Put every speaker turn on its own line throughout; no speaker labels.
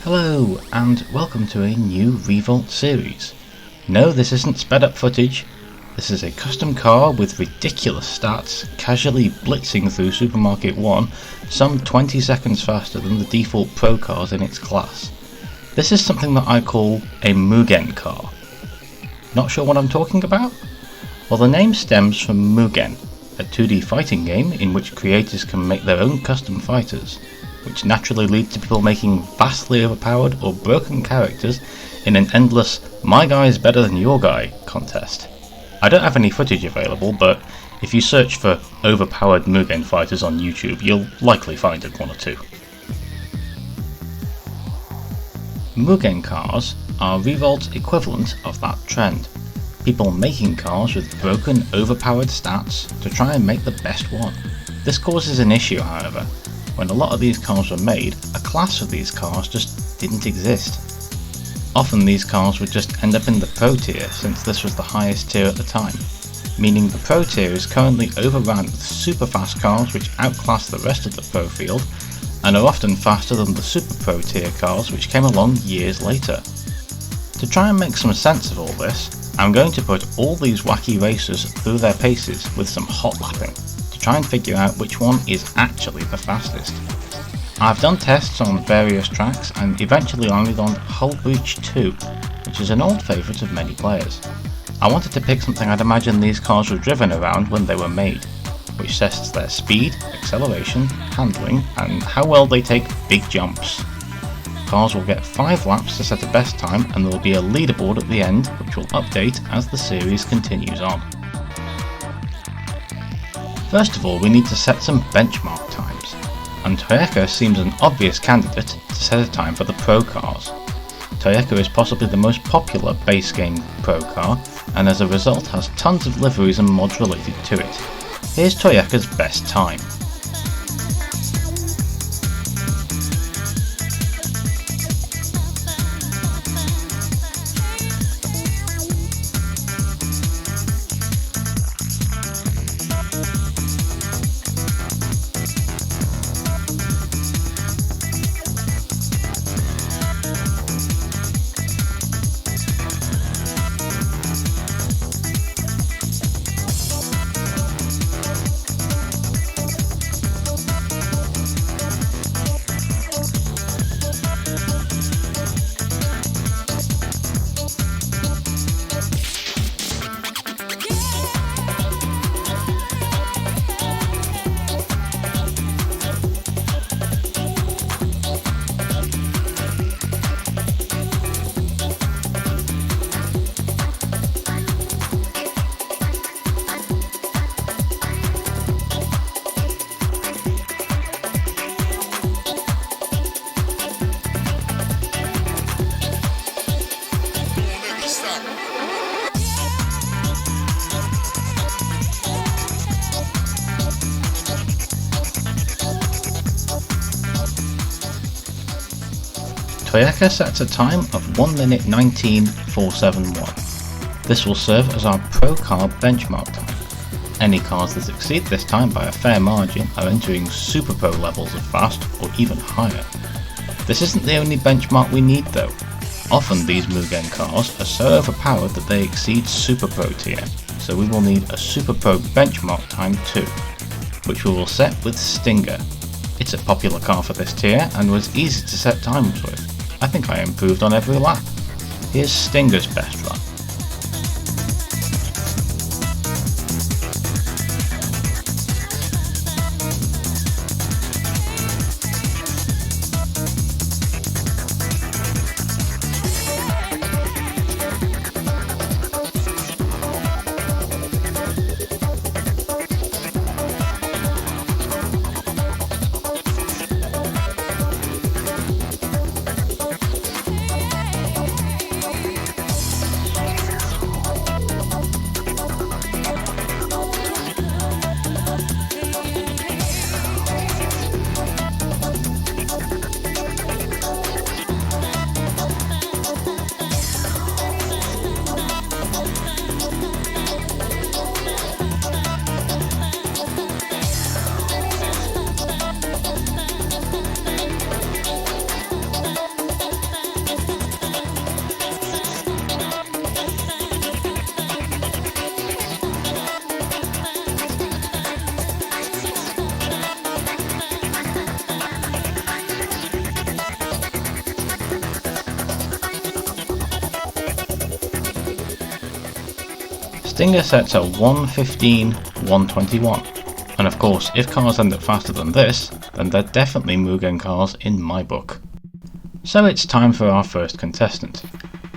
Hello, and welcome to a new Revolt series. No, this isn't sped up footage. This is a custom car with ridiculous stats, casually blitzing through Supermarket 1, some 20 seconds faster than the default pro cars in its class. This is something that I call a Mugen car. Not sure what I'm talking about? Well, the name stems from Mugen, a 2D fighting game in which creators can make their own custom fighters, which naturally leads to people making vastly overpowered or broken characters in an endless "my guy's better than your guy" contest. I don't have any footage available, but if you search for overpowered Mugen fighters on YouTube, you'll likely find one or two. Mugen cars are Revolt's equivalent of that trend. People making cars with broken, overpowered stats to try and make the best one. This causes an issue, however. When a lot of these cars were made, a class of these cars just didn't exist. Often these cars would just end up in the Pro tier, since this was the highest tier at the time, meaning the Pro tier is currently overrun with super fast cars which outclass the rest of the Pro field, and are often faster than the Super Pro tier cars which came along years later. To try and make some sense of all this, I'm going to put all these wacky racers through their paces with some hot lapping, try and figure out which one is actually the fastest. I've done tests on various tracks and eventually landed on Hull Breach 2, which is an old favourite of many players. I wanted to pick something I'd imagine these cars were driven around when they were made, which tests their speed, acceleration, handling, and how well they take big jumps. Cars will get 5 laps to set a best time, and there will be a leaderboard at the end which will update as the series continues on. First of all, we need to set some benchmark times, and Toyeca seems an obvious candidate to set a time for the Pro cars. Toyeca is possibly the most popular base game Pro car, and as a result has tons of liveries and mods related to it. Here's Toyeca's best time. Toyeca sets a time of 1 minute 19.471. This will serve as our Pro car benchmark time. Any cars that exceed this time by a fair margin are entering Super Pro levels of fast or even higher. This isn't the only benchmark we need though. Often these Mugen cars are so overpowered that they exceed Super Pro tier, so we will need a Super Pro benchmark time too, which we will set with Stinger. It's a popular car for this tier and was easy to set times with. I think I improved on every lap. Here's Stinger's best run. Stinger sets at 1:15, 1:21. And of course, if cars end up faster than this, then they're definitely Mugen cars in my book. So it's time for our first contestant.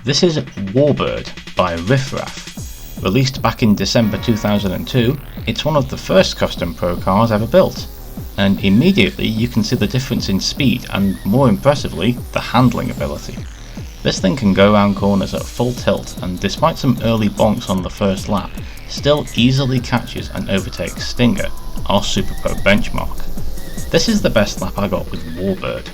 This is Warbird by Riffraff. Released back in December 2002, it's one of the first custom pro cars ever built. And immediately you can see the difference in speed and, more impressively, the handling ability. This thing can go around corners at full tilt, and despite some early bonks on the first lap, still easily catches and overtakes Stinger, our Super Pro benchmark. This is the best lap I got with Warbird.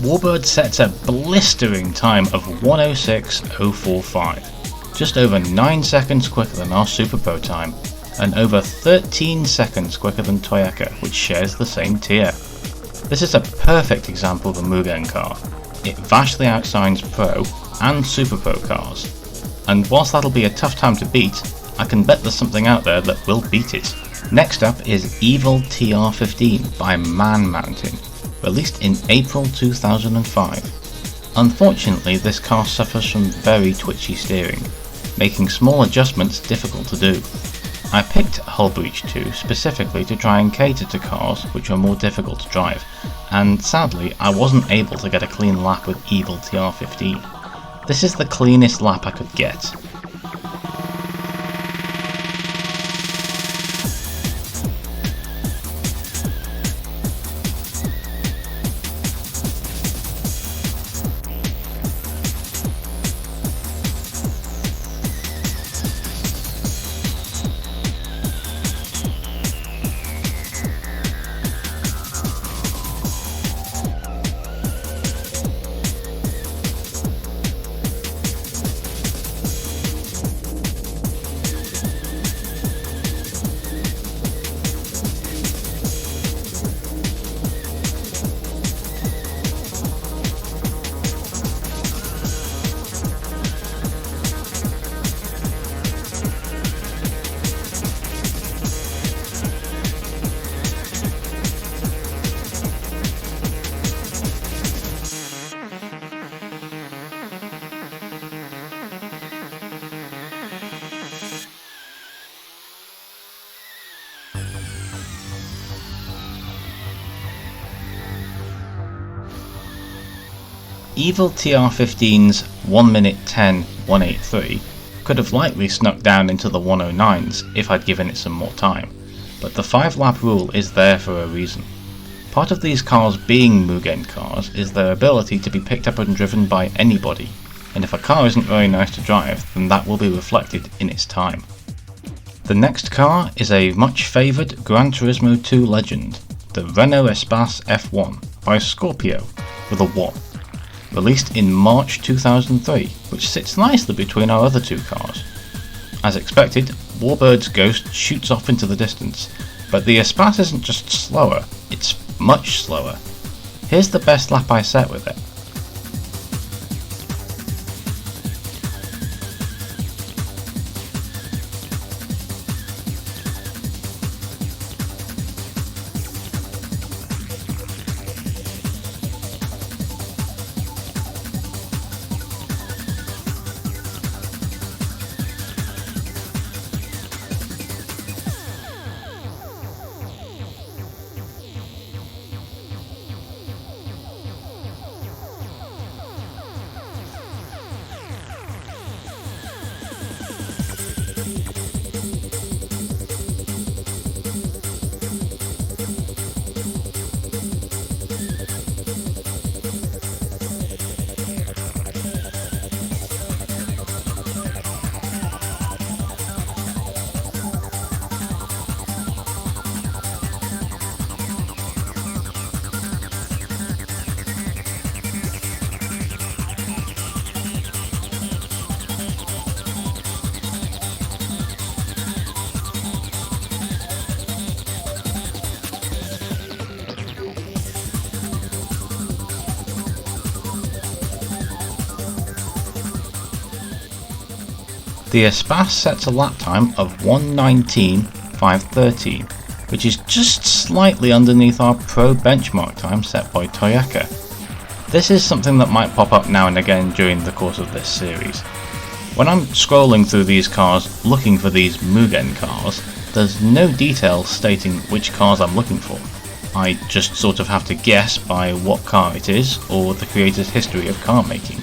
Warbird sets a blistering time of 1:06.045, just over 9 seconds quicker than our Super Pro time, and over 13 seconds quicker than Toyeca, which shares the same tier. This is a perfect example of a Mugen car. It vastly outshines Pro and Super Pro cars, and whilst that'll be a tough time to beat, I can bet there's something out there that will beat it. Next up is Evil TR15 by Man Mountain, released in April 2005. Unfortunately, this car suffers from very twitchy steering, making small adjustments difficult to do. I picked Hull Breach 2 specifically to try and cater to cars which are more difficult to drive, and sadly I wasn't able to get a clean lap with Evil TR15. This is the cleanest lap I could get. Evil TR15's 1 minute 10.183 could have likely snuck down into the 109s if I'd given it some more time, but the 5-lap rule is there for a reason. Part of these cars being Mugen cars is their ability to be picked up and driven by anybody, and if a car isn't very nice to drive, then that will be reflected in its time. The next car is a much favoured Gran Turismo 2 legend, the Renault Espace F1 by Scorpio with a 1. Released in March 2003, which sits nicely between our other two cars. As expected, Warbird's Ghost shoots off into the distance, but the Espace isn't just slower, it's much slower. Here's the best lap I set with it. The Espace sets a lap time of 1:19.513, which is just slightly underneath our pro benchmark time set by Toyeca. This is something that might pop up now and again during the course of this series. When I'm scrolling through these cars looking for these Mugen cars, there's no details stating which cars I'm looking for. I just sort of have to guess by what car it is or the creator's history of car making.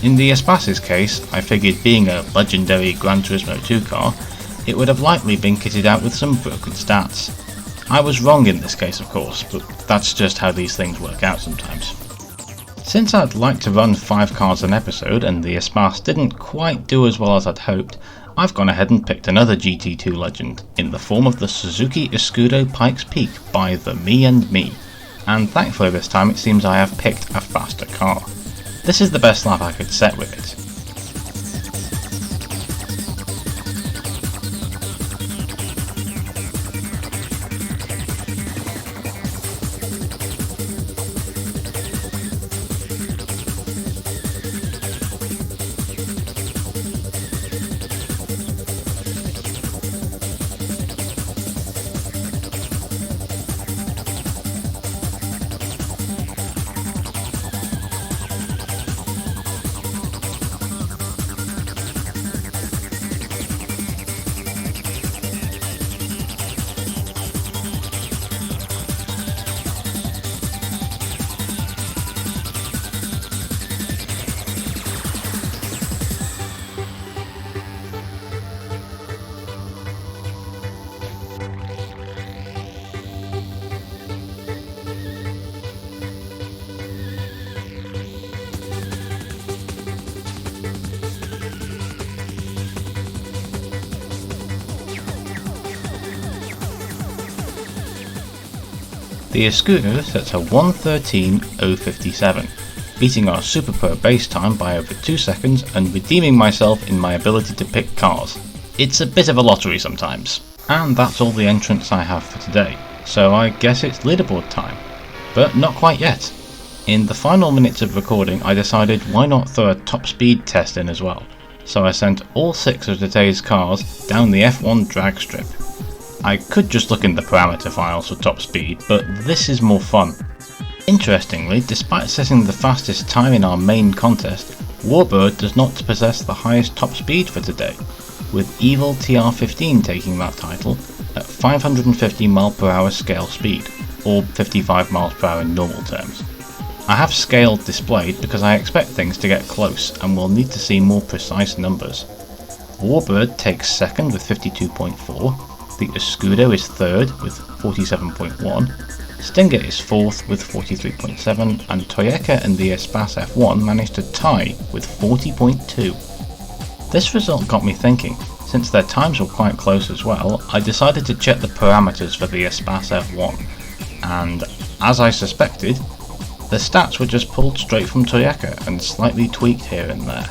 In the Espace's case, I figured being a legendary Gran Turismo 2 car, it would have likely been kitted out with some broken stats. I was wrong in this case, of course, but that's just how these things work out sometimes. Since I'd like to run 5 cars an episode and the Espace didn't quite do as well as I'd hoped, I've gone ahead and picked another GT2 legend in the form of the Suzuki Escudo Pikes Peak by the Me and Me, and thankfully this time it seems I have picked a faster car. This is the best lap I could set with it. The Escudo sets a 1:13.057, beating our Super Pro base time by over 2 seconds and redeeming myself in my ability to pick cars. It's a bit of a lottery sometimes. And that's all the entrants I have for today, so I guess it's leaderboard time. But not quite yet. In the final minutes of recording I decided why not throw a top speed test in as well, so I sent all 6 of today's cars down the F1 drag strip. I could just look in the parameter files for top speed, but this is more fun. Interestingly, despite setting the fastest time in our main contest, Warbird does not possess the highest top speed for today, with Evil TR15 taking that title at 550 mph scale speed, or 55 mph in normal terms. I have scale displayed because I expect things to get close and will need to see more precise numbers. Warbird takes second with 52.4, the Escudo is third with 47.1, Stinger is fourth with 43.7, and Toyeca and the Espace F1 managed to tie with 40.2. This result got me thinking. Since their times were quite close as well, I decided to check the parameters for the Espace F1, and as I suspected, the stats were just pulled straight from Toyeca and slightly tweaked here and there.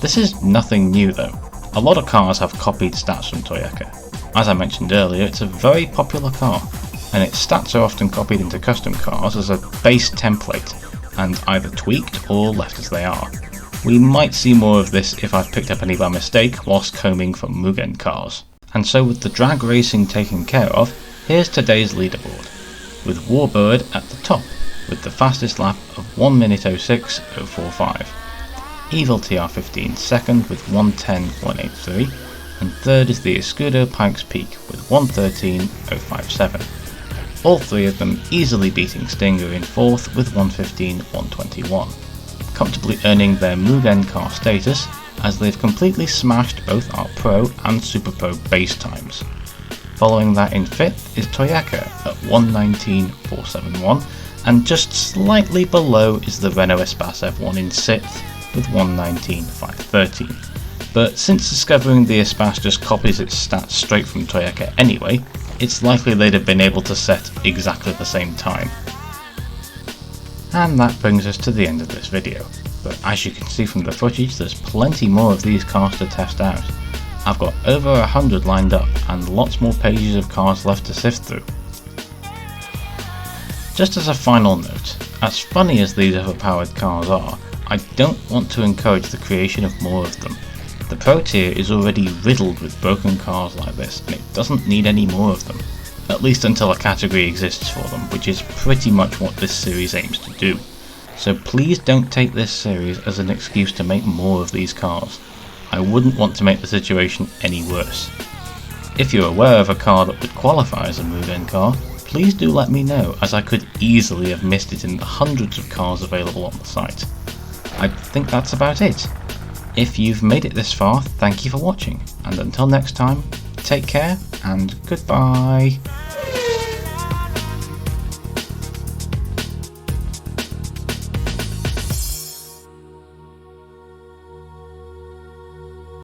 This is nothing new though. A lot of cars have copied stats from Toyeca. As I mentioned earlier, it's a very popular car, and its stats are often copied into custom cars as a base template, and either tweaked or left as they are. We might see more of this if I've picked up any by mistake whilst combing for Mugen cars. And so with the drag racing taken care of, here's today's leaderboard, with Warbird at the top, with the fastest lap of 1:06.045. Evil TR15 second with 1:10.183, and third is the Escudo Pikes Peak with 1:13.057. All 3 of them easily beating Stinger in fourth with 1:15.121, comfortably earning their Mugen car status as they've completely smashed both our Pro and Super Pro base times. Following that in fifth is Toyeca at 1:19.471, and just slightly below is the Renault Espace F1 in sixth with 1:19.513. But since discovering the Espace just copies its stats straight from Toyeca anyway, it's likely they'd have been able to set exactly the same time. And that brings us to the end of this video, but as you can see from the footage, there's plenty more of these cars to test out. I've got over 100 lined up and lots more pages of cars left to sift through. Just as a final note, as funny as these overpowered cars are, I don't want to encourage the creation of more of them. The Pro tier is already riddled with broken cars like this, and it doesn't need any more of them. At least until a category exists for them, which is pretty much what this series aims to do. So please don't take this series as an excuse to make more of these cars. I wouldn't want to make the situation any worse. If you're aware of a car that would qualify as a Mugen car, please do let me know, as I could easily have missed it in the hundreds of cars available on the site. I think that's about it. If you've made it this far, thank you for watching, and until next time, take care and goodbye.